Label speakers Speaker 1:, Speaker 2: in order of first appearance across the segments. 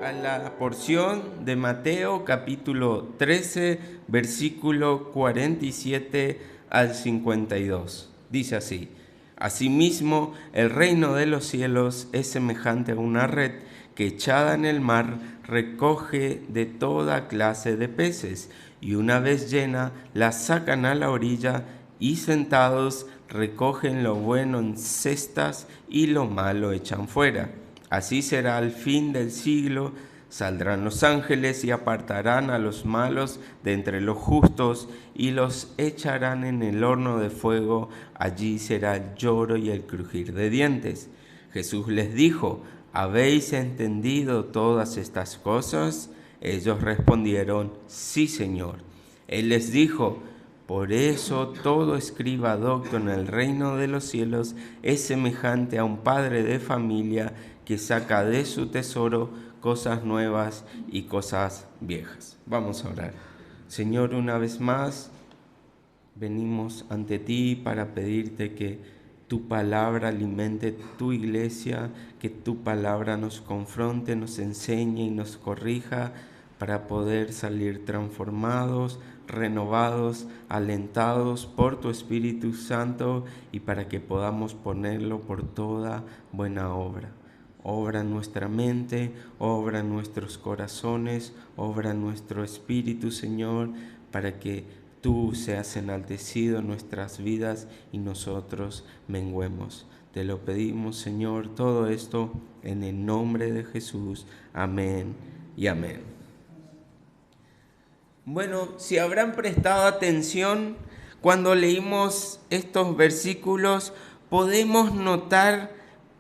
Speaker 1: a la porción de Mateo capítulo 13, versículo 47 al 52. Dice así: Asimismo, el reino de los cielos es semejante a una red que echada en el mar recoge de toda clase de peces, y una vez llena la sacan a la orilla y sentados recogen lo bueno en cestas y lo malo echan fuera. Así será al fin del siglo. Saldrán los ángeles y apartarán a los malos de entre los justos y los echarán en el horno de fuego. Allí será el lloro y el crujir de dientes. Jesús les dijo: ¿Habéis entendido todas estas cosas? Ellos respondieron: Sí, Señor. Él les dijo: Por eso todo escriba docto en el reino de los cielos es semejante a un padre de familia que saca de su tesoro cosas nuevas y cosas viejas. Vamos a orar. Señor, una vez más venimos ante ti para pedirte que tu palabra alimente tu iglesia, que tu palabra nos confronte, nos enseñe y nos corrija para poder salir transformados, renovados, alentados por tu Espíritu Santo y para que podamos ponerlo por toda buena obra. Obra en nuestra mente, obra en nuestros corazones, obra en nuestro espíritu, Señor, para que tú seas enaltecido en nuestras vidas y nosotros menguemos. Te lo pedimos, Señor, todo esto en el nombre de Jesús. Amén y amén. Bueno, si habrán prestado atención, cuando leímos estos versículos, podemos notar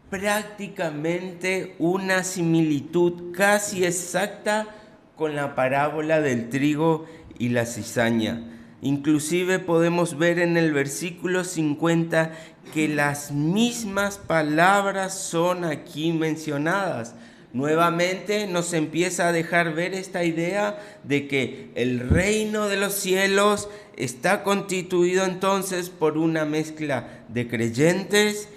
Speaker 1: prácticamente una similitud casi exacta con la parábola del trigo y la cizaña. Inclusive podemos ver en el versículo 50 que las mismas palabras son aquí mencionadas. Nuevamente nos empieza a dejar ver esta idea de que el reino de los cielos está constituido entonces por una mezcla de creyentes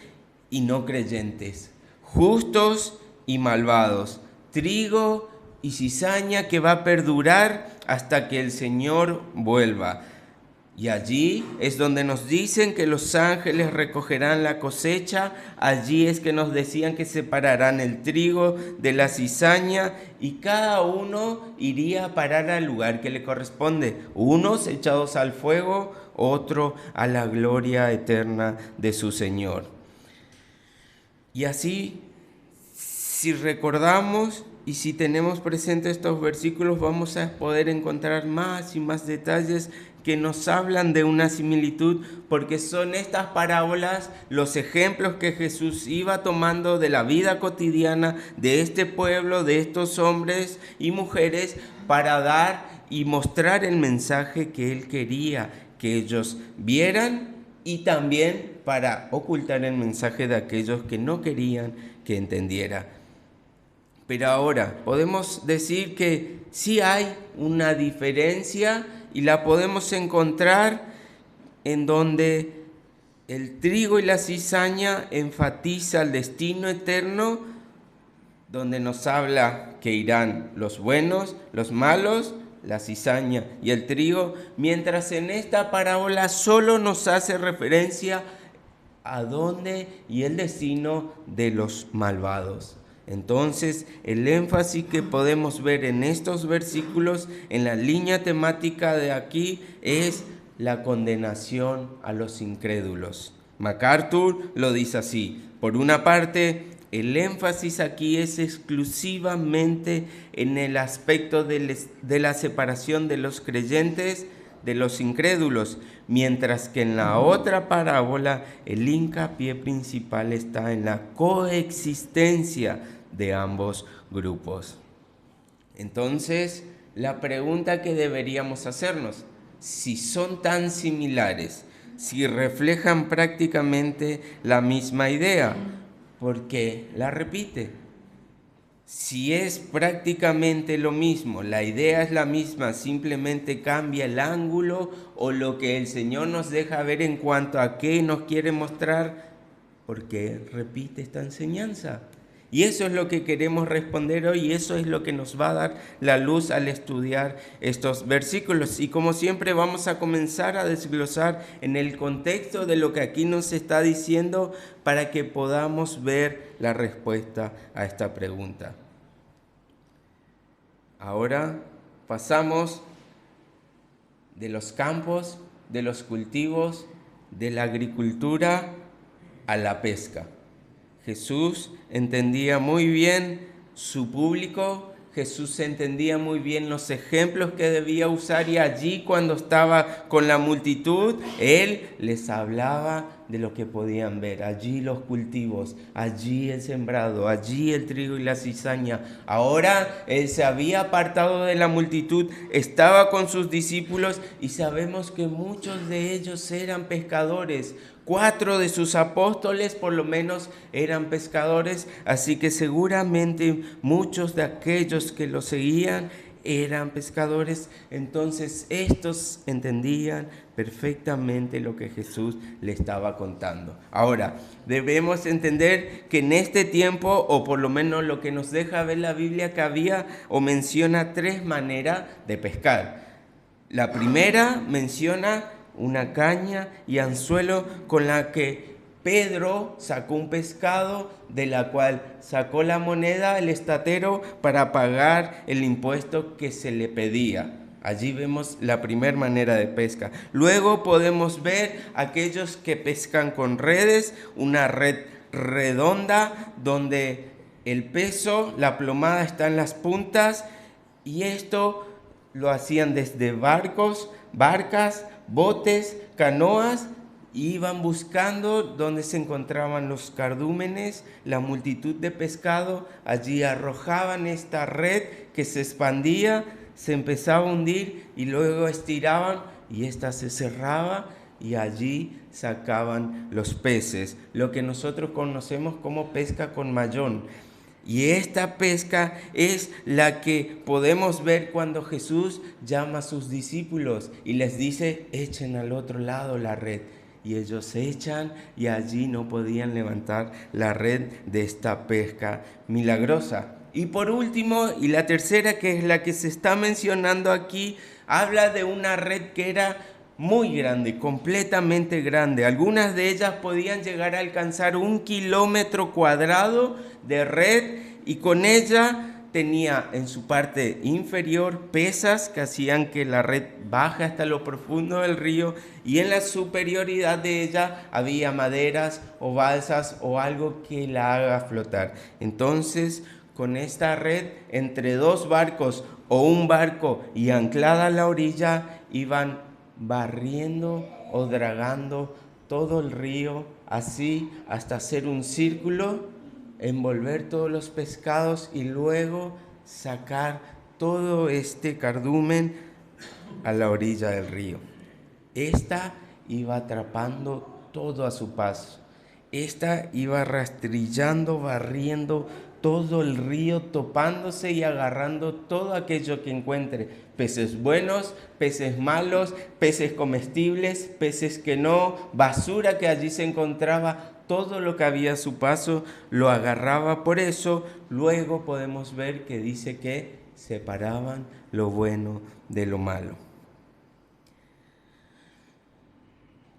Speaker 1: y no creyentes, justos y malvados, trigo y cizaña que va a perdurar hasta que el Señor vuelva. Y allí es donde nos dicen que los ángeles recogerán la cosecha, allí es que nos decían que separarán el trigo de la cizaña y cada uno iría a parar al lugar que le corresponde, unos echados al fuego, otro a la gloria eterna de su Señor. Y así, si recordamos y si tenemos presentes estos versículos, vamos a poder encontrar más y más detalles que nos hablan de una similitud, porque son estas parábolas los ejemplos que Jesús iba tomando de la vida cotidiana de este pueblo, de estos hombres y mujeres, para dar y mostrar el mensaje que Él quería que ellos vieran y también para ocultar el mensaje de aquellos que no querían que entendiera. Pero ahora podemos decir que sí hay una diferencia y la podemos encontrar en donde el trigo y la cizaña enfatiza el destino eterno, donde nos habla que irán los buenos, los malos, la cizaña y el trigo, mientras en esta parábola solo nos hace referencia a dónde y el destino de los malvados. Entonces, el énfasis que podemos ver en estos versículos, en la línea temática de aquí, es la condenación a los incrédulos. MacArthur lo dice así: por una parte, el énfasis aquí es exclusivamente en el aspecto de la separación de los creyentes de los incrédulos, mientras que en la otra parábola el hincapié principal está en la coexistencia de ambos grupos. Entonces, la pregunta que deberíamos hacernos, si son tan similares, si reflejan prácticamente la misma idea, ¿por qué la repite? Si es prácticamente lo mismo, la idea es la misma, simplemente cambia el ángulo o lo que el Señor nos deja ver en cuanto a qué nos quiere mostrar, ¿por qué repite esta enseñanza? Y eso es lo que queremos responder hoy y eso es lo que nos va a dar la luz al estudiar estos versículos. Y como siempre vamos a comenzar a desglosar en el contexto de lo que aquí nos está diciendo para que podamos ver la respuesta a esta pregunta. Ahora pasamos de los campos, de los cultivos, de la agricultura a la pesca. Jesús entendía muy bien su público, Jesús entendía muy bien los ejemplos que debía usar y allí cuando estaba con la multitud, Él les hablaba de lo que podían ver. Allí los cultivos, allí el sembrado, allí el trigo y la cizaña. Ahora Él se había apartado de la multitud, estaba con sus discípulos y sabemos que muchos de ellos eran pescadores. 4 de sus apóstoles por lo menos eran pescadores, así que seguramente muchos de aquellos que lo seguían eran pescadores. Entonces estos entendían perfectamente lo que Jesús le estaba contando. Ahora, debemos entender que en este tiempo, o por lo menos lo que nos deja ver la Biblia, que había o menciona 3 maneras de pescar. La primera menciona una caña y anzuelo con la que Pedro sacó un pescado, de la cual sacó la moneda, el estatero, para pagar el impuesto que se le pedía. Allí vemos la primera manera de pesca. Luego podemos ver aquellos que pescan con redes, una red redonda donde el peso, la plomada está en las puntas, y esto lo hacían desde barcas, botes, canoas, iban buscando donde se encontraban los cardúmenes, la multitud de pescado, allí arrojaban esta red que se expandía, se empezaba a hundir y luego estiraban y esta se cerraba y allí sacaban los peces, lo que nosotros conocemos como pesca con mayón. Y esta pesca es la que podemos ver cuando Jesús llama a sus discípulos y les dice, echen al otro lado la red. Y ellos echan y allí no podían levantar la red de esta pesca milagrosa. Y por último, y la tercera, que es la que se está mencionando aquí, habla de una red que era muy grande, completamente grande. Algunas de ellas podían llegar a alcanzar 1 kilómetro cuadrado de red y con ella tenía en su parte inferior pesas que hacían que la red baje hasta lo profundo del río y en la superioridad de ella había maderas o balsas o algo que la haga flotar. Entonces, con esta red, entre 2 barcos o un barco y anclada a la orilla, iban barriendo o dragando todo el río, así hasta hacer un círculo, envolver todos los pescados y luego sacar todo este cardumen a la orilla del río. Esta iba atrapando todo a su paso. Esta iba rastrillando, barriendo todo el río, topándose y agarrando todo aquello que encuentre. Peces buenos, peces malos, peces comestibles, peces que no, basura que allí se encontraba, todo lo que había a su paso lo agarraba. Por eso luego podemos ver que dice que separaban lo bueno de lo malo.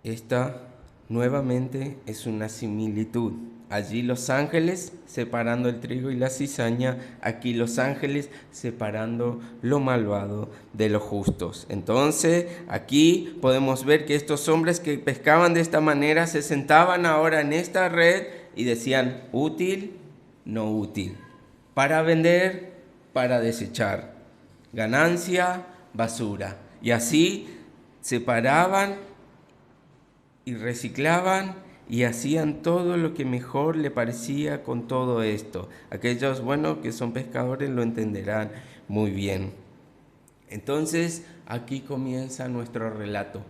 Speaker 1: Esta nuevamente es una similitud. Allí los ángeles separando el trigo y la cizaña, aquí los ángeles separando lo malvado de los justos. Entonces aquí podemos ver que estos hombres que pescaban de esta manera se sentaban ahora en esta red y decían útil, no útil, para vender, para desechar, ganancia, basura. Y así separaban y reciclaban y hacían todo lo que mejor le parecía con todo esto. Aquellos, que son pescadores lo entenderán muy bien. Entonces, aquí comienza nuestro relato,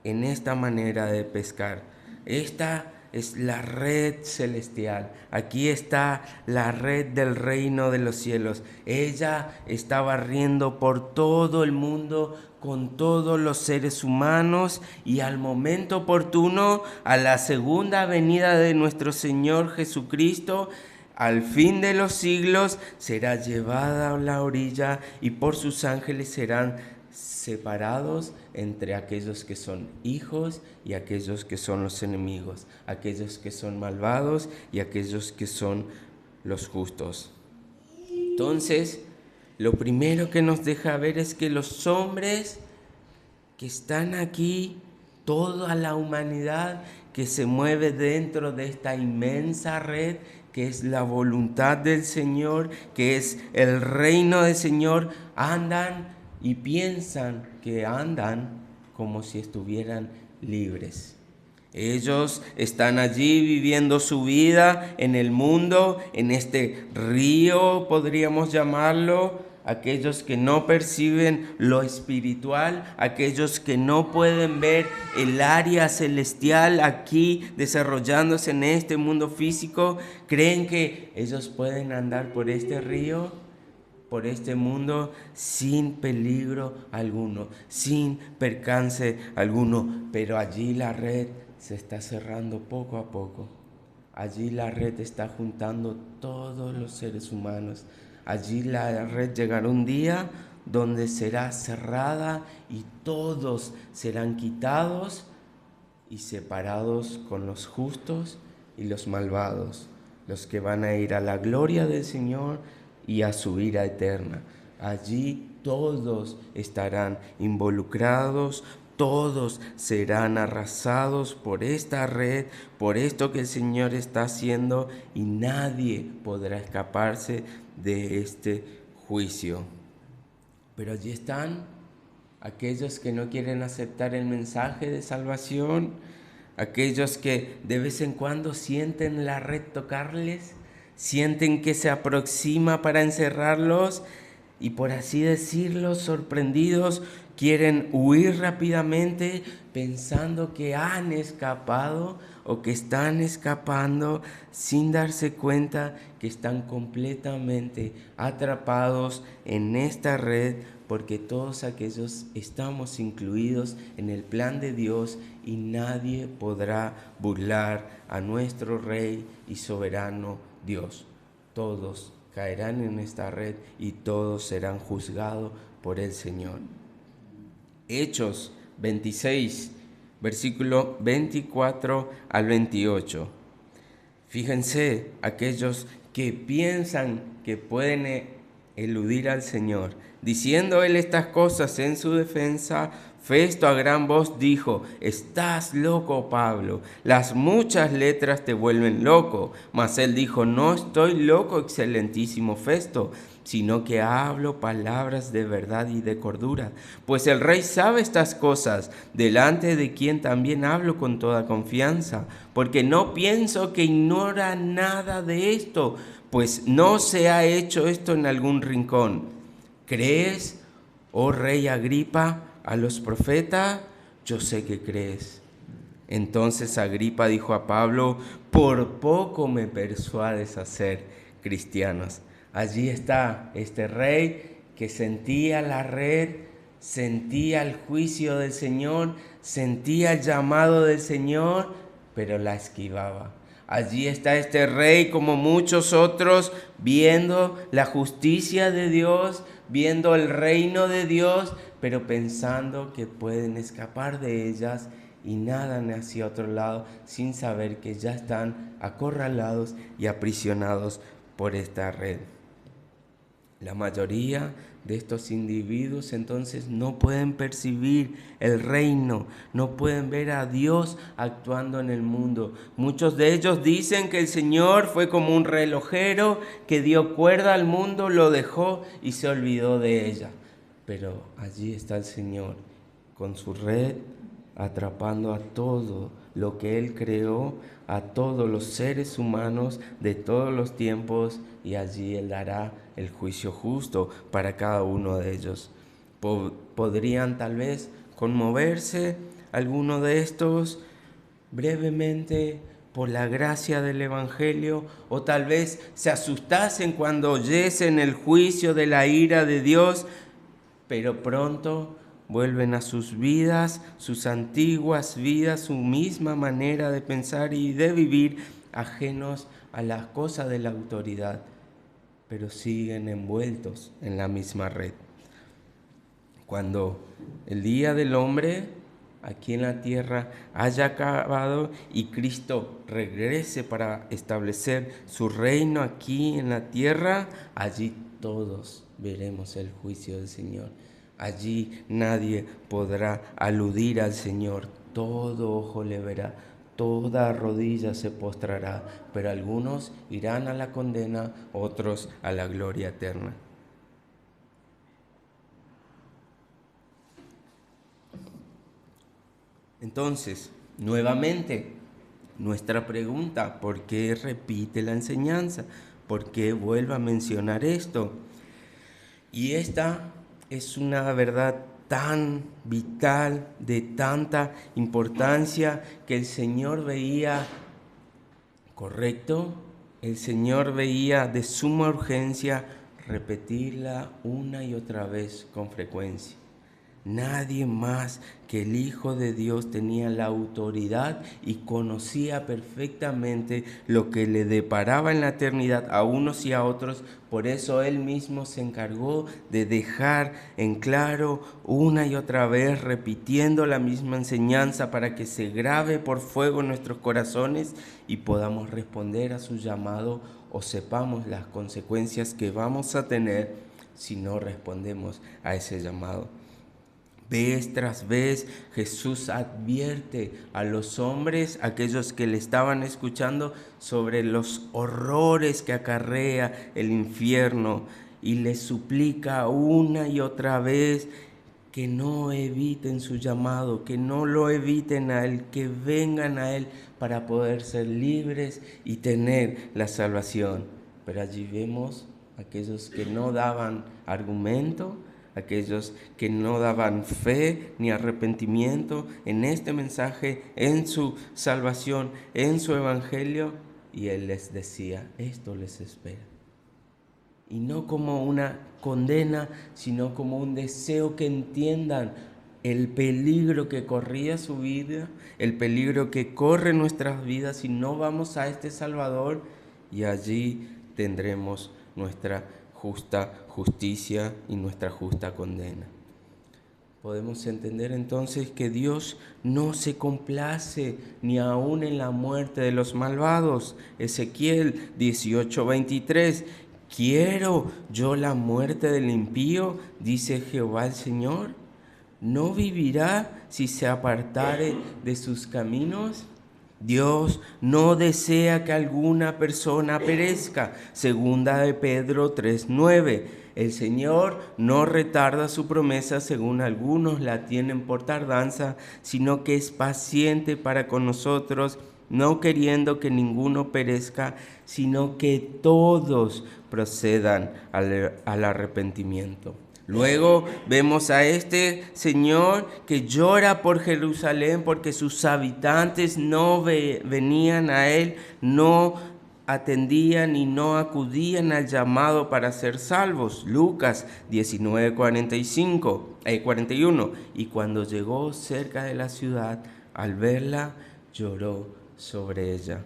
Speaker 1: en esta manera de pescar. Esta es la red celestial. Aquí está la red del reino de los cielos. Ella está barriendo por todo el mundo con todos los seres humanos y al momento oportuno, a la segunda venida de nuestro Señor Jesucristo, Al fin de los siglos será llevada a la orilla y por sus ángeles serán separados entre aquellos que son hijos y aquellos que son los enemigos, aquellos que son malvados y aquellos que son los justos. Entonces, lo primero que nos deja ver es que los hombres que están aquí, toda la humanidad que se mueve dentro de esta inmensa red, que es la voluntad del Señor, que es el reino del Señor, andan y piensan que andan como si estuvieran libres. Ellos están allí viviendo su vida en el mundo, en este río, podríamos llamarlo. Aquellos que no perciben lo espiritual, aquellos que no pueden ver el área celestial aquí desarrollándose en este mundo físico, creen que ellos pueden andar por este río, por este mundo sin peligro alguno, sin percance alguno. Pero allí la red se está cerrando poco a poco. Allí la red está juntando todos los seres humanos. Allí la red llegará un día donde será cerrada y todos serán quitados y separados con los justos y los malvados, los que van a ir a la gloria del Señor y a su ira eterna. Allí todos estarán involucrados, todos serán arrasados por esta red, por esto que el Señor está haciendo, y nadie podrá escaparse de este juicio. Pero allí están aquellos que no quieren aceptar el mensaje de salvación, aquellos que de vez en cuando sienten la red tocarles, sienten que se aproxima para encerrarlos y, por así decirlo, sorprendidos, quieren huir rápidamente pensando que han escapado o que están escapando sin darse cuenta que están completamente atrapados en esta red, porque todos aquellos estamos incluidos en el plan de Dios y nadie podrá burlar a nuestro Rey y soberano Dios. Todos caerán en esta red y todos serán juzgados por el Señor. Hechos 26, versículo 24 al 28. Fíjense, aquellos que piensan que pueden eludir al Señor. Diciendo él estas cosas en su defensa, Festo a gran voz dijo: «Estás loco, Pablo, las muchas letras te vuelven loco». Mas él dijo: «No estoy loco, excelentísimo Festo, sino que hablo palabras de verdad y de cordura. Pues el rey sabe estas cosas, delante de quien también hablo con toda confianza, porque no pienso que ignora nada de esto, pues no se ha hecho esto en algún rincón. ¿Crees, oh rey Agripa, a los profetas? Yo sé que crees». Entonces Agripa dijo a Pablo: «Por poco me persuades a ser cristianos». Allí está este rey que sentía la red, sentía el juicio del Señor, sentía el llamado del Señor, pero la esquivaba. Allí está este rey, como muchos otros, viendo la justicia de Dios, viendo el reino de Dios, pero pensando que pueden escapar de ellas y nadan hacia otro lado sin saber que ya están acorralados y aprisionados por esta red. La mayoría de estos individuos entonces no pueden percibir el reino, no pueden ver a Dios actuando en el mundo. Muchos de ellos dicen que el Señor fue como un relojero que dio cuerda al mundo, lo dejó y se olvidó de ella. Pero allí está el Señor con su red, atrapando a todo lo que Él creó, a todos los seres humanos de todos los tiempos, y allí Él dará el juicio justo para cada uno de ellos. Podrían tal vez conmoverse alguno de estos brevemente por la gracia del Evangelio, o tal vez se asustasen cuando oyesen el juicio de la ira de Dios, pero pronto vuelven a sus vidas, sus antiguas vidas, su misma manera de pensar y de vivir ajenos a las cosas de la autoridad, pero siguen envueltos en la misma red. Cuando el día del hombre aquí en la tierra haya acabado y Cristo regrese para establecer su reino aquí en la tierra, allí todos veremos el juicio del Señor. Allí nadie podrá aludir al Señor, todo ojo le verá, toda rodilla se postrará, pero algunos irán a la condena, otros a la gloria eterna. Entonces, nuevamente, nuestra pregunta, ¿por qué repite la enseñanza? ¿Por qué vuelve a mencionar esto? Y esta es una verdad tan vital, de tanta importancia, que el Señor veía correcto, el Señor veía de suma urgencia repetirla una y otra vez con frecuencia. Nadie más que el Hijo de Dios tenía la autoridad y conocía perfectamente lo que le deparaba en la eternidad a unos y a otros. Por eso Él mismo se encargó de dejar en claro una y otra vez, repitiendo la misma enseñanza para que se grabe por fuego en nuestros corazones y podamos responder a su llamado o sepamos las consecuencias que vamos a tener si no respondemos a ese llamado. Vez tras vez Jesús advierte a los hombres, aquellos que le estaban escuchando, sobre los horrores que acarrea el infierno y les suplica una y otra vez que no eviten su llamado, que no lo eviten a Él, que vengan a Él para poder ser libres y tener la salvación. Pero allí vemos aquellos que no daban argumento, aquellos que no daban fe ni arrepentimiento en este mensaje, en su salvación, en su evangelio, y Él les decía, esto les espera. Y no como una condena, sino como un deseo que entiendan el peligro que corría su vida, el peligro que corre nuestras vidas si no vamos a este Salvador, y allí tendremos nuestra justa justicia y nuestra justa condena. Podemos entender entonces que Dios no se complace ni aún en la muerte de los malvados. Ezequiel 18:23, ¿quiero yo la muerte del impío? Dice Jehová el Señor. ¿No vivirá si se apartare de sus caminos? Dios no desea que alguna persona perezca. Segunda de Pedro 3:9. El Señor no retarda su promesa, según algunos la tienen por tardanza, sino que es paciente para con nosotros, no queriendo que ninguno perezca, sino que todos procedan al arrepentimiento. Luego vemos a este Señor que llora por Jerusalén porque sus habitantes no venían a Él, no atendían y no acudían al llamado para ser salvos. Lucas 19:41. Y cuando llegó cerca de la ciudad, al verla, lloró sobre ella.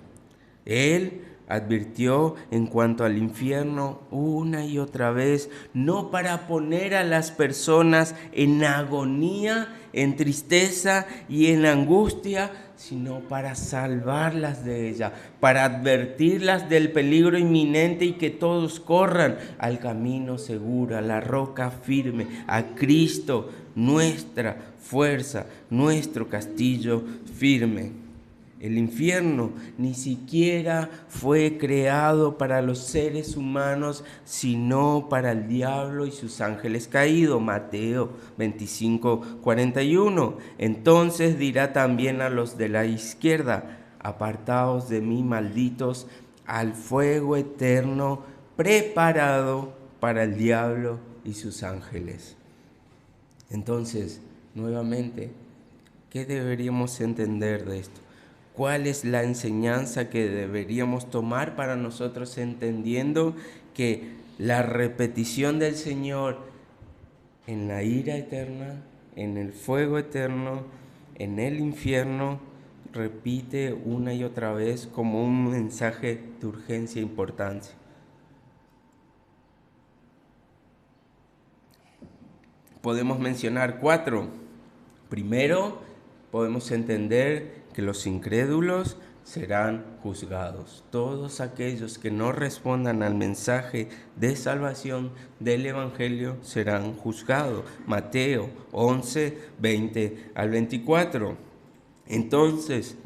Speaker 1: Él advirtió en cuanto al infierno una y otra vez, no para poner a las personas en agonía, en tristeza y en angustia, sino para salvarlas de ella, para advertirlas del peligro inminente y que todos corran al camino seguro, a la roca firme, a Cristo, nuestra fuerza, nuestro castillo firme. El infierno ni siquiera fue creado para los seres humanos, sino para el diablo y sus ángeles caídos. Mateo 25:41. Entonces dirá también a los de la izquierda, apartaos de mí, malditos, al fuego eterno preparado para el diablo y sus ángeles. Entonces, nuevamente, ¿qué deberíamos entender de esto? ¿Cuál es la enseñanza que deberíamos tomar para nosotros, entendiendo que la repetición del Señor en la ira eterna, en el fuego eterno, en el infierno, repite una y otra vez como un mensaje de urgencia e importancia. Podemos mencionar 4. Primero, podemos entender que los incrédulos serán juzgados. Todos aquellos que no respondan al mensaje de salvación del Evangelio serán juzgados. Mateo 11, 20 al 24. Entonces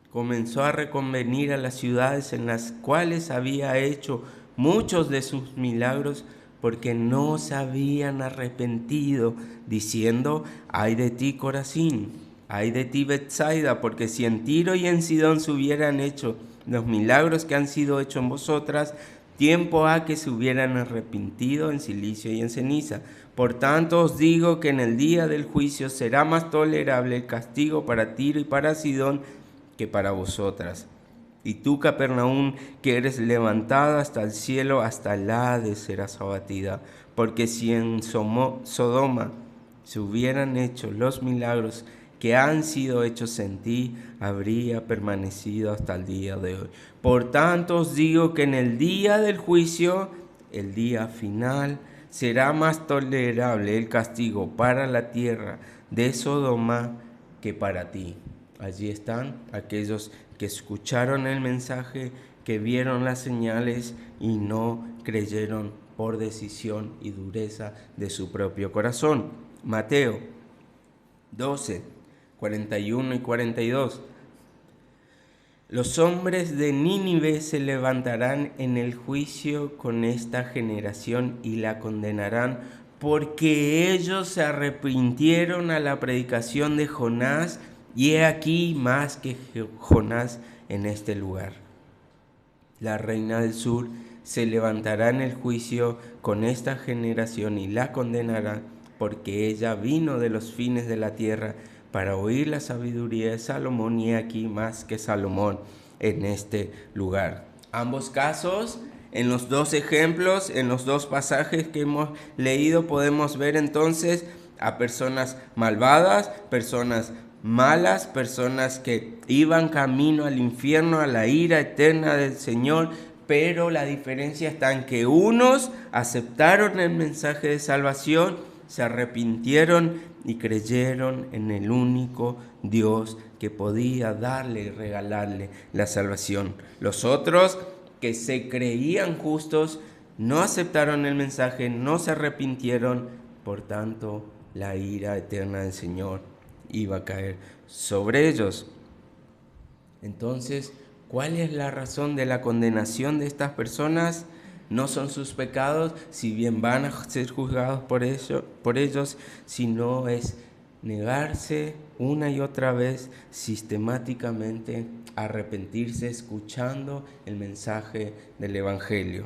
Speaker 1: comenzó a reconvenir a las ciudades en las cuales había hecho muchos de sus milagros, porque no se habían arrepentido, diciendo: ay de ti, Corazín, ay de ti, Betsaida, porque si en Tiro y en Sidón se hubieran hecho los milagros que han sido hechos en vosotras, tiempo ha que se hubieran arrepentido en silicio y en ceniza. Por tanto os digo que en el día del juicio será más tolerable el castigo para Tiro y para Sidón que para vosotras. Y tú, Capernaum, que eres levantada hasta el cielo, hasta el Hades serás abatida. Porque si en Sodoma se hubieran hecho los milagros que han sido hechos en ti, habría permanecido hasta el día de hoy. Por tanto os digo que en el día del juicio, el día final, será más tolerable el castigo para la tierra de Sodoma que para ti. Allí están aquellos que escucharon el mensaje, que vieron las señales y no creyeron por decisión y dureza de su propio corazón. Mateo 12, 41 y 42. Los hombres de Nínive se levantarán en el juicio con esta generación y la condenarán, porque ellos se arrepintieron a la predicación de Jonás, y he aquí más que Jonás en este lugar. La reina del sur se levantará en el juicio con esta generación y la condenará, porque ella vino de los fines de la tierra para oír la sabiduría de Salomón, y aquí más que Salomón en este lugar. Ambos casos, en los dos ejemplos, en los dos pasajes que hemos leído, podemos ver entonces a personas malvadas, personas malas, personas que iban camino al infierno, a la ira eterna del Señor. Pero la diferencia está en que unos aceptaron el mensaje de salvación, se arrepintieron y creyeron en el único Dios que podía darle y regalarle la salvación. Los otros, que se creían justos, no aceptaron el mensaje, no se arrepintieron, por tanto la ira eterna del Señor iba a caer sobre ellos. Entonces, ¿cuál es la razón de la condenación de estas personas? No son sus pecados, si bien van a ser juzgados por ellos, sino es negarse una y otra vez sistemáticamente, arrepentirse escuchando el mensaje del Evangelio.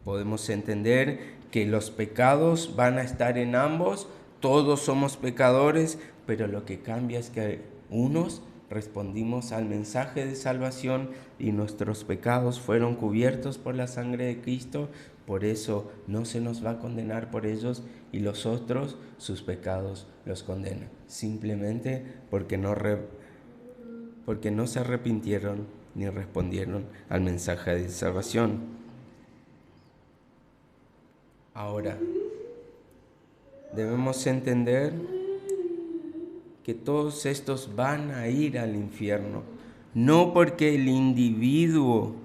Speaker 1: Podemos entender que los pecados van a estar en ambos, todos somos pecadores, pero lo que cambia es que unos respondimos al mensaje de salvación y nuestros pecados fueron cubiertos por la sangre de Cristo, por eso no se nos va a condenar por ellos, y los otros, sus pecados los condenan, simplemente porque no se arrepintieron ni respondieron al mensaje de salvación. Ahora, debemos entender que todos estos van a ir al infierno, no porque el individuo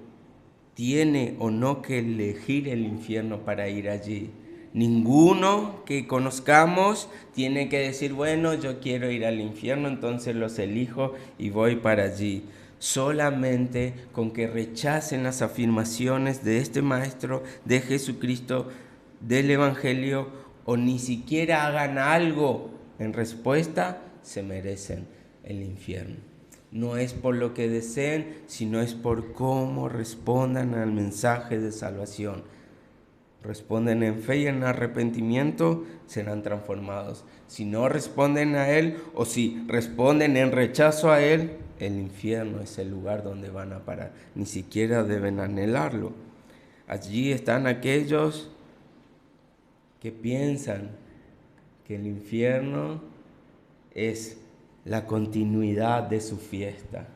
Speaker 1: tiene o no que elegir el infierno para ir allí. Ninguno que conozcamos tiene que decir: bueno, yo quiero ir al infierno, entonces los elijo y voy para allí. Solamente con que rechacen las afirmaciones de este Maestro, de Jesucristo, del Evangelio, o ni siquiera hagan algo en respuesta, se merecen el infierno. No es por lo que deseen, sino es por cómo respondan al mensaje de salvación. Responden en fe y en arrepentimiento, serán transformados. Si no responden a Él, o si responden en rechazo a Él, el infierno es el lugar donde van a parar. Ni siquiera deben anhelarlo. Allí están aquellos que piensan que el infierno es la continuidad de su fiesta.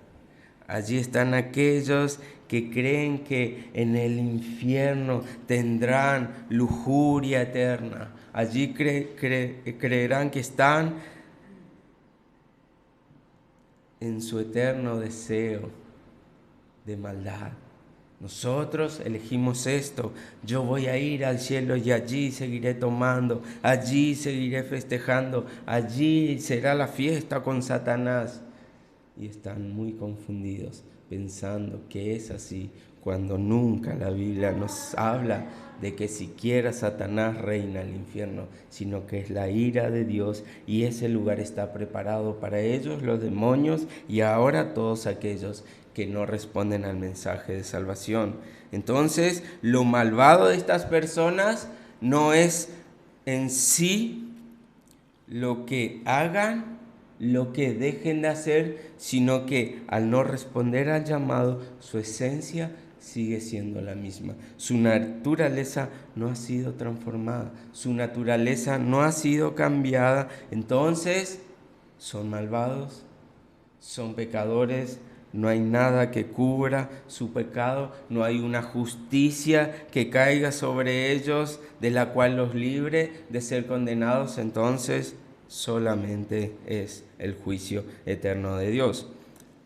Speaker 1: Allí están aquellos que creen que en el infierno tendrán lujuria eterna. Allí creerán que están en su eterno deseo de maldad. Nosotros elegimos esto. Yo voy a ir al cielo y allí seguiré tomando, allí seguiré festejando, allí será la fiesta con Satanás. Y están muy confundidos pensando que es así, cuando nunca la Biblia nos habla de que siquiera Satanás reina el infierno, sino que es la ira de Dios y ese lugar está preparado para ellos, los demonios, y ahora todos aquellos que no responden al mensaje de salvación. Entonces, lo malvado de estas personas no es en sí lo que hagan, lo que dejen de hacer, sino que al no responder al llamado, su esencia sigue siendo la misma. Su naturaleza no ha sido transformada, su naturaleza no ha sido cambiada. Entonces, son malvados, son pecadores, no hay nada que cubra su pecado, no hay una justicia que caiga sobre ellos de la cual los libre de ser condenados. Entonces, solamente es el juicio eterno de Dios.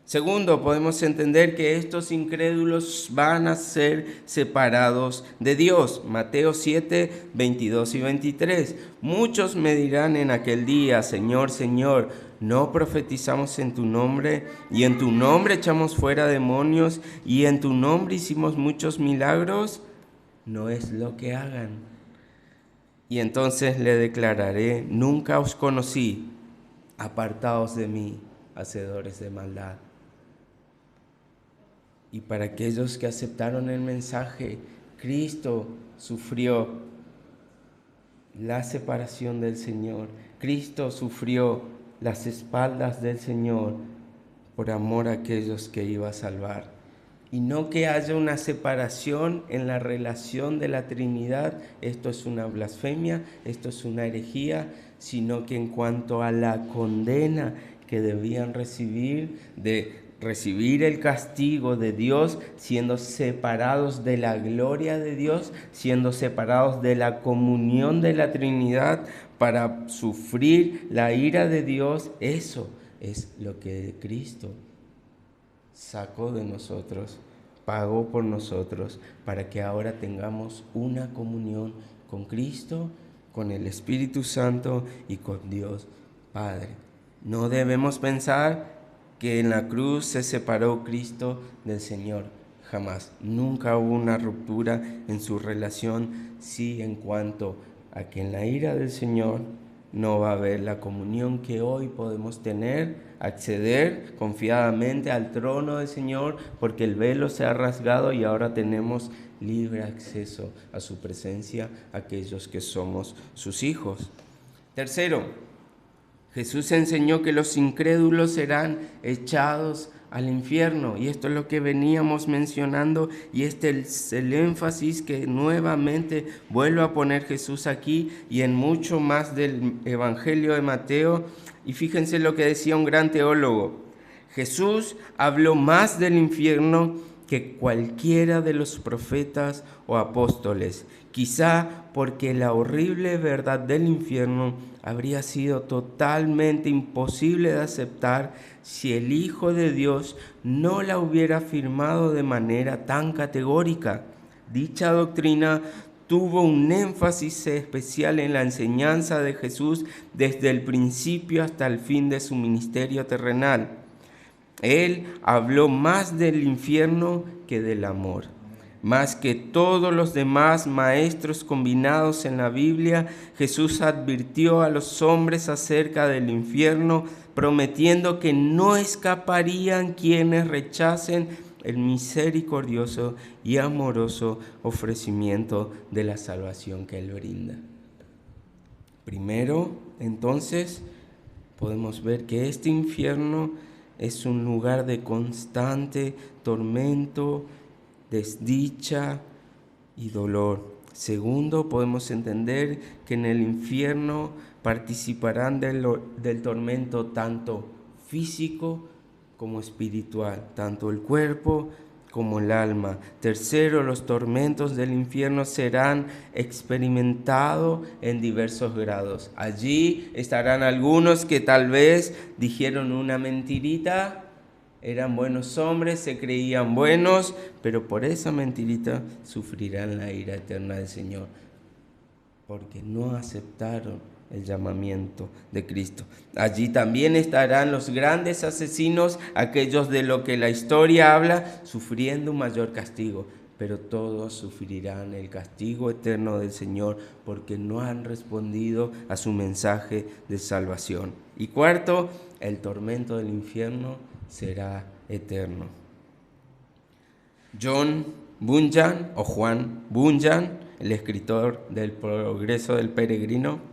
Speaker 1: Segundo, podemos entender que estos incrédulos van a ser separados de Dios. Mateo 7, 22 y 23. Muchos me dirán en aquel día: Señor, Señor, ¿no profetizamos en tu nombre? Y en tu nombre echamos fuera demonios, y en tu nombre hicimos muchos milagros. No es lo que hagan. Y entonces le declararé: nunca os conocí, apartaos de mí, hacedores de maldad. Y para aquellos que aceptaron el mensaje, Cristo sufrió la separación del Señor. Cristo sufrió las espaldas del Señor por amor a aquellos que iba a salvar. Y no que haya una separación en la relación de la Trinidad, esto es una blasfemia, esto es una herejía, sino que en cuanto a la condena que debían recibir, de recibir el castigo de Dios, siendo separados de la gloria de Dios, siendo separados de la comunión de la Trinidad, para sufrir la ira de Dios, eso es lo que Cristo sacó de nosotros, pagó por nosotros, para que ahora tengamos una comunión con Cristo, con el Espíritu Santo y con Dios Padre. No debemos pensar que en la cruz se separó Cristo del Señor. Jamás. Nunca hubo una ruptura en su relación, sí, en cuanto a que en la ira del Señor no va a haber la comunión que hoy podemos tener, acceder confiadamente al trono del Señor, porque el velo se ha rasgado y ahora tenemos libre acceso a su presencia, aquellos que somos sus hijos. Tercero, Jesús enseñó que los incrédulos serán echados al infierno, y esto es lo que veníamos mencionando, y este es el énfasis que nuevamente vuelve a poner Jesús aquí y en mucho más del Evangelio de Mateo. Y fíjense lo que decía un gran teólogo: Jesús habló más del infierno que cualquiera de los profetas o apóstoles, quizá porque la horrible verdad del infierno habría sido totalmente imposible de aceptar si el Hijo de Dios no la hubiera afirmado de manera tan categórica. Dicha doctrina tuvo un énfasis especial en la enseñanza de Jesús desde el principio hasta el fin de su ministerio terrenal. Él habló más del infierno que del amor. Más que todos los demás maestros combinados en la Biblia, Jesús advirtió a los hombres acerca del infierno, prometiendo que no escaparían quienes rechacen el misericordioso y amoroso ofrecimiento de la salvación que Él brinda. Primero, entonces, podemos ver que este infierno es un lugar de constante tormento, desdicha y dolor. Segundo, podemos entender que en el infierno participarán del tormento tanto físico como espiritual, tanto el cuerpo como el alma. Tercero, los tormentos del infierno serán experimentados en diversos grados. Allí estarán algunos que tal vez dijeron una mentirita, eran buenos hombres, se creían buenos, pero por esa mentirita sufrirán la ira eterna del Señor, porque no aceptaron el llamamiento de Cristo. Allí también estarán los grandes asesinos, aquellos de lo que la historia habla, sufriendo un mayor castigo, pero todos sufrirán el castigo eterno del Señor porque no han respondido a su mensaje de salvación. Y cuarto, el tormento del infierno será eterno. John Bunyan, o Juan Bunyan, el escritor del Progreso del Peregrino,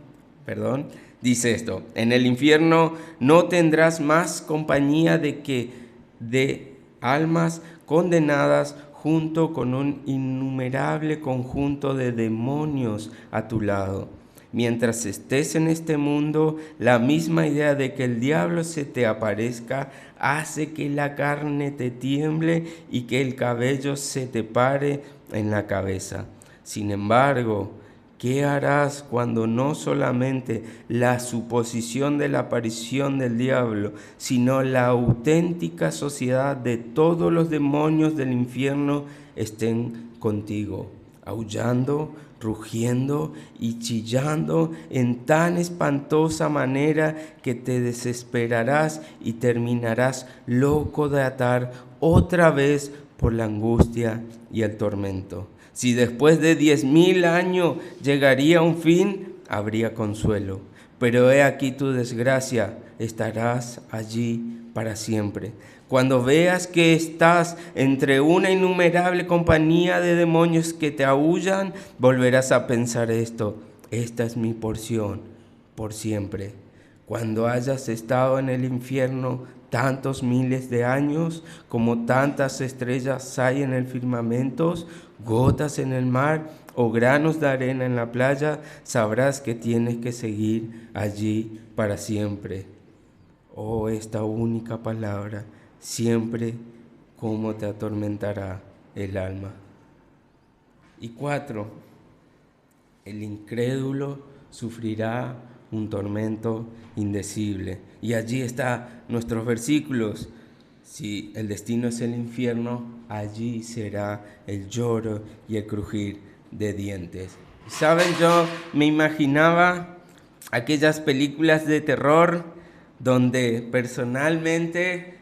Speaker 1: dice esto: en el infierno no tendrás más compañía de almas condenadas junto con un innumerable conjunto de demonios a tu lado. Mientras estés en este mundo, la misma idea de que el diablo se te aparezca hace que la carne te tiemble y que el cabello se te pare en la cabeza. Sin embargo, ¿qué harás cuando no solamente la suposición de la aparición del diablo, sino la auténtica sociedad de todos los demonios del infierno estén contigo, aullando, rugiendo y chillando en tan espantosa manera que te desesperarás y terminarás loco de atar otra vez por la angustia y el tormento? Si después de 10,000 años llegaría un fin, habría consuelo. Pero he aquí tu desgracia, estarás allí para siempre. Cuando veas que estás entre una innumerable compañía de demonios que te aúllan, volverás a pensar esto: esta es mi porción por siempre. Cuando hayas estado en el infierno tantos miles de años, como tantas estrellas hay en el firmamento, gotas en el mar o granos de arena en la playa, sabrás que tienes que seguir allí para siempre. Oh, esta única palabra, siempre, cómo te atormentará el alma. Y 4, el incrédulo sufrirá un tormento indecible. Y allí están nuestros versículos. Si el destino es el infierno, allí será el lloro y el crujir de dientes. ¿Saben? Yo me imaginaba aquellas películas de terror donde personalmente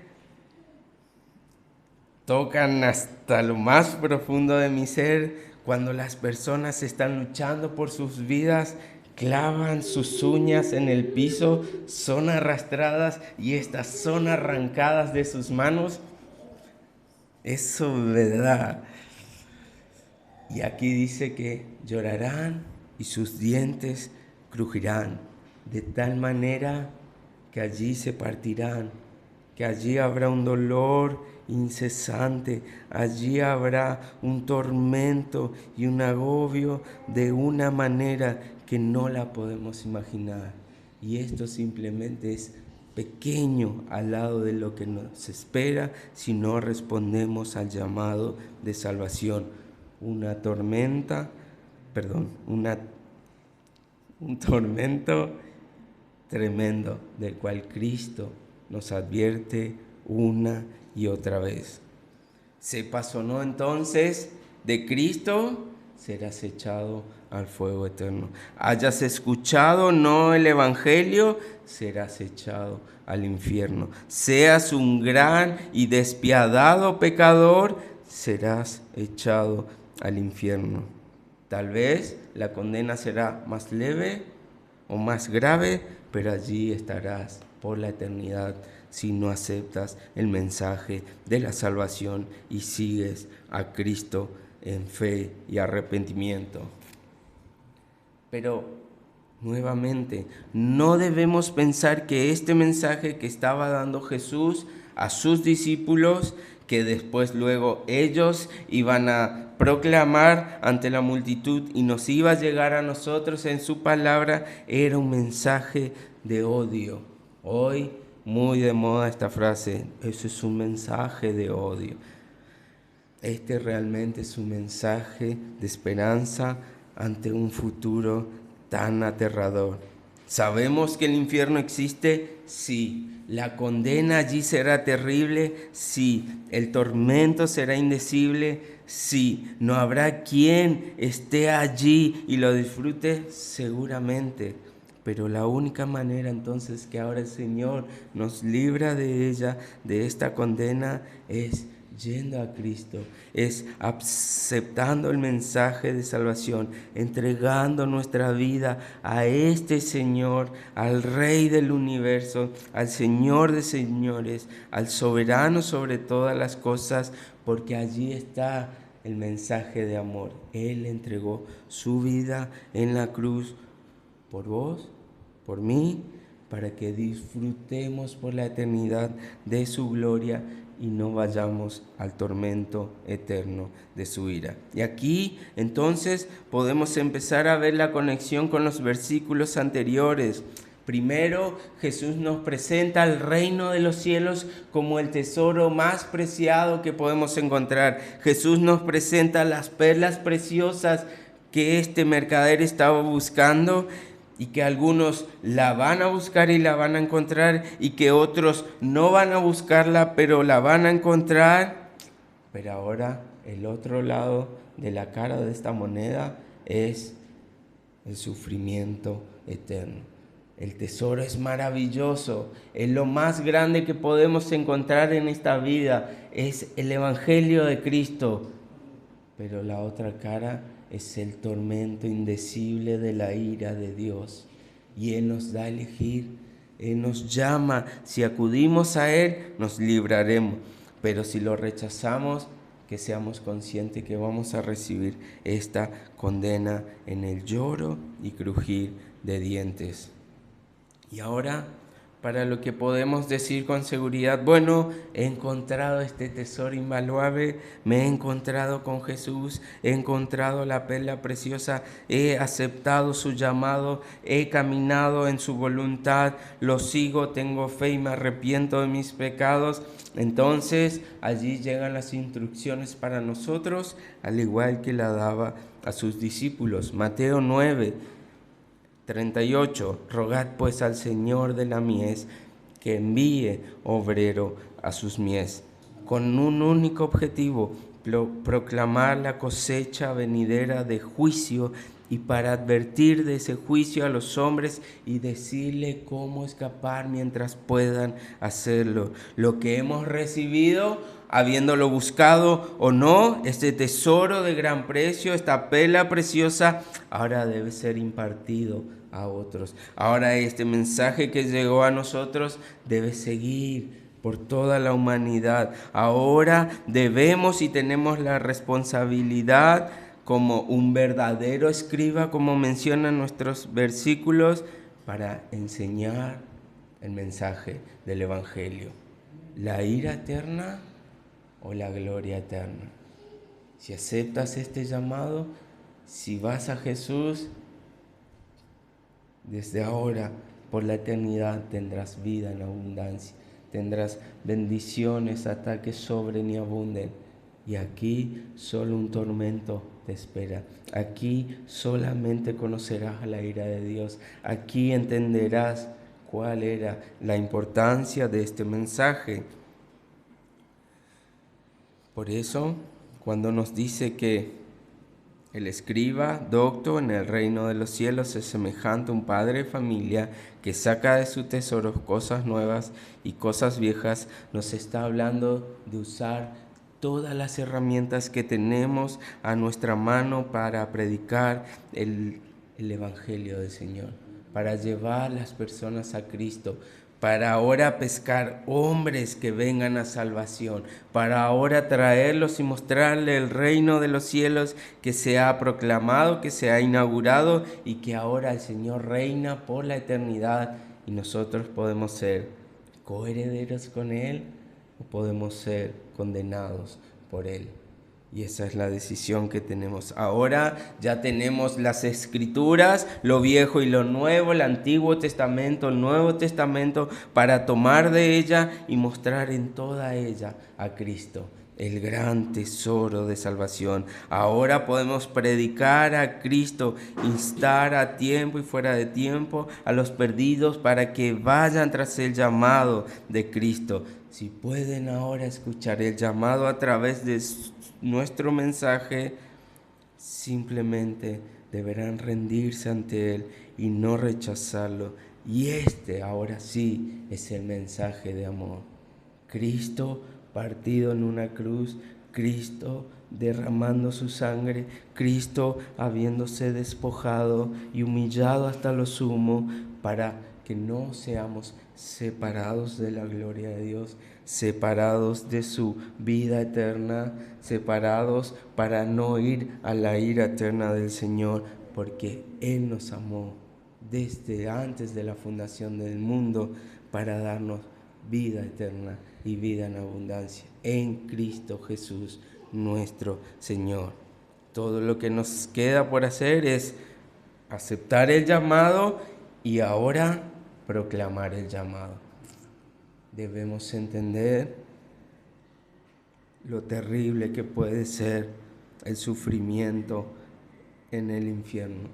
Speaker 1: tocan hasta lo más profundo de mi ser, cuando las personas están luchando por sus vidas, clavan sus uñas en el piso, son arrastradas y estas son arrancadas de sus manos. Eso me da. Y aquí dice que llorarán y sus dientes crujirán, de tal manera que allí se partirán, que allí habrá un dolor incesante, allí habrá un tormento y un agobio de una manera que no la podemos imaginar. Y esto simplemente es pequeño al lado de lo que nos espera si no respondemos al llamado de salvación. Un tormento tremendo del cual Cristo nos advierte una y otra vez. Sepas o no entonces de Cristo, serás echado al fuego eterno. Hayas escuchado no el evangelio, serás echado al infierno. Seas un gran y despiadado pecador, serás echado al infierno. Tal vez la condena será más leve o más grave, pero allí estarás por la eternidad si no aceptas el mensaje de la salvación y sigues a Cristo en fe y arrepentimiento. Pero nuevamente, no debemos pensar que este mensaje que estaba dando Jesús a sus discípulos, que después luego ellos iban a proclamar ante la multitud y nos iba a llegar a nosotros en su palabra, era un mensaje de odio. Hoy muy de moda esta frase, eso es un mensaje de odio. Este realmente es un mensaje de esperanza ante un futuro tan aterrador. ¿Sabemos que el infierno existe? Sí. ¿La condena allí será terrible? Sí. ¿El tormento será indecible? Sí. ¿No habrá quien esté allí y lo disfrute? Seguramente. Pero la única manera entonces que ahora el Señor nos libra de ella, de esta condena, es yendo a Cristo, es aceptando el mensaje de salvación, entregando nuestra vida a este Señor, al Rey del universo, al Señor de señores, al soberano sobre todas las cosas, porque allí está el mensaje de amor. Él entregó su vida en la cruz por vos, por mí, para que disfrutemos por la eternidad de su gloria y no vayamos al tormento eterno de su ira. Y aquí entonces podemos empezar a ver la conexión con los versículos anteriores. Primero, Jesús nos presenta el reino de los cielos como el tesoro más preciado que podemos encontrar. Jesús nos presenta las perlas preciosas que este mercader estaba buscando, y que algunos la van a buscar y la van a encontrar, y que otros no van a buscarla pero la van a encontrar. Pero ahora el otro lado de la cara de esta moneda es el sufrimiento eterno. El tesoro es maravilloso, es lo más grande que podemos encontrar en esta vida, es el Evangelio de Cristo. Pero la otra cara es el tormento indecible de la ira de Dios. Y Él nos da a elegir, Él nos llama. Si acudimos a Él, nos libraremos. Pero si lo rechazamos, que seamos conscientes que vamos a recibir esta condena en el lloro y crujir de dientes. Y ahora, para lo que podemos decir con seguridad, bueno, he encontrado este tesoro invaluable, me he encontrado con Jesús, he encontrado la perla preciosa, he aceptado su llamado, he caminado en su voluntad, lo sigo, tengo fe y me arrepiento de mis pecados. Entonces allí llegan las instrucciones para nosotros, al igual que la daba a sus discípulos. Mateo 9:38, rogad pues al Señor de la mies que envíe obrero a sus mies, con un único objetivo, proclamar la cosecha venidera de juicio, y para advertir de ese juicio a los hombres y decirle cómo escapar mientras puedan hacerlo. Lo que hemos recibido, habiéndolo buscado o no, este tesoro de gran precio, esta perla preciosa, ahora debe ser impartido a otros. Ahora este mensaje que llegó a nosotros debe seguir por toda la humanidad. Ahora debemos y tenemos la responsabilidad como un verdadero escriba, como mencionan nuestros versículos, para enseñar el mensaje del Evangelio. ¿La ira eterna o la gloria eterna? Si aceptas este llamado, si vas a Jesús, desde ahora por la eternidad tendrás vida en abundancia, tendrás bendiciones hasta que sobren y abunden. Y aquí solo un tormento te espera. Aquí solamente conocerás la ira de Dios. Aquí entenderás cuál era la importancia de este mensaje. Por eso, cuando nos dice que el escriba docto en el reino de los cielos es semejante a un padre de familia que saca de sus tesoros cosas nuevas y cosas viejas, nos está hablando de usar todas las herramientas que tenemos a nuestra mano para predicar el Evangelio del Señor, para llevar a las personas a Cristo, para ahora pescar hombres que vengan a salvación, para ahora traerlos y mostrarle el reino de los cielos que se ha proclamado, que se ha inaugurado y que ahora el Señor reina por la eternidad, y nosotros podemos ser coherederos con Él o podemos ser condenados por Él. Y esa es la decisión que tenemos. Ahora ya tenemos las Escrituras, lo viejo y lo nuevo, el Antiguo Testamento, el Nuevo Testamento, para tomar de ella y mostrar en toda ella a Cristo, el gran tesoro de salvación. Ahora podemos predicar a Cristo, instar a tiempo y fuera de tiempo a los perdidos para que vayan tras el llamado de Cristo. Si pueden ahora escuchar el llamado a través de nuestro mensaje, simplemente deberán rendirse ante Él y no rechazarlo. Y ahora sí es el mensaje de amor. Cristo partido en una cruz, Cristo derramando su sangre, Cristo habiéndose despojado y humillado hasta lo sumo para que no seamos separados de la gloria de Dios, separados de su vida eterna, separados para no ir a la ira eterna del Señor, porque Él nos amó desde antes de la fundación del mundo para darnos vida eterna y vida en abundancia en Cristo Jesús nuestro Señor. Todo lo que nos queda por hacer es aceptar el llamado y ahora proclamar el llamado. Debemos entender lo terrible que puede ser el sufrimiento en el infierno.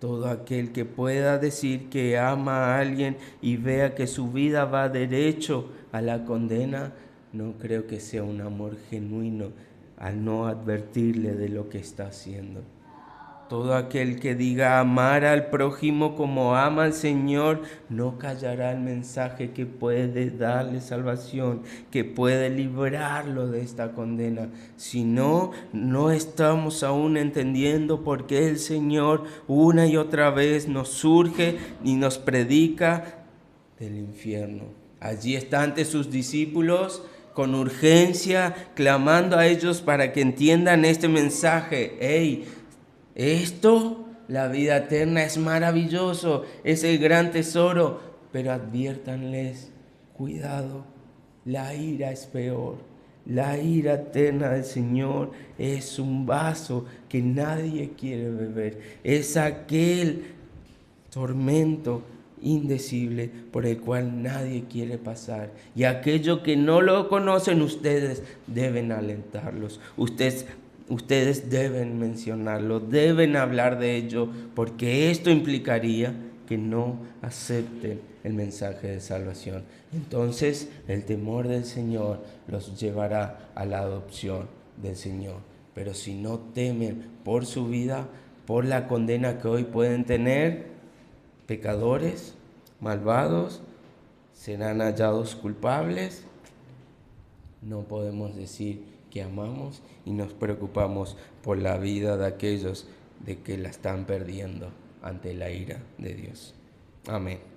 Speaker 1: Todo aquel que pueda decir que ama a alguien y vea que su vida va derecho a la condena, no creo que sea un amor genuino al no advertirle de lo que está haciendo. Todo aquel que diga amar al prójimo como ama al Señor, no callará el mensaje que puede darle salvación, que puede librarlo de esta condena. Si no, no estamos aún entendiendo por qué el Señor una y otra vez nos surge y nos predica del infierno. Allí está ante sus discípulos con urgencia, clamando a ellos para que entiendan este mensaje. La vida eterna es maravilloso, es el gran tesoro, pero adviértanles, cuidado, la ira es peor. La ira eterna del Señor es un vaso que nadie quiere beber. Es aquel tormento indecible por el cual nadie quiere pasar. Y aquello que no lo conocen, ustedes deben alentarlos. Ustedes deben mencionarlo, deben hablar de ello, porque esto implicaría que no acepten el mensaje de salvación. Entonces, el temor del Señor los llevará a la adopción del Señor. Pero si no temen por su vida, por la condena que hoy pueden tener, pecadores, malvados, serán hallados culpables. No podemos decir que amamos y nos preocupamos por la vida de aquellos de que la están perdiendo ante la ira de Dios. Amén.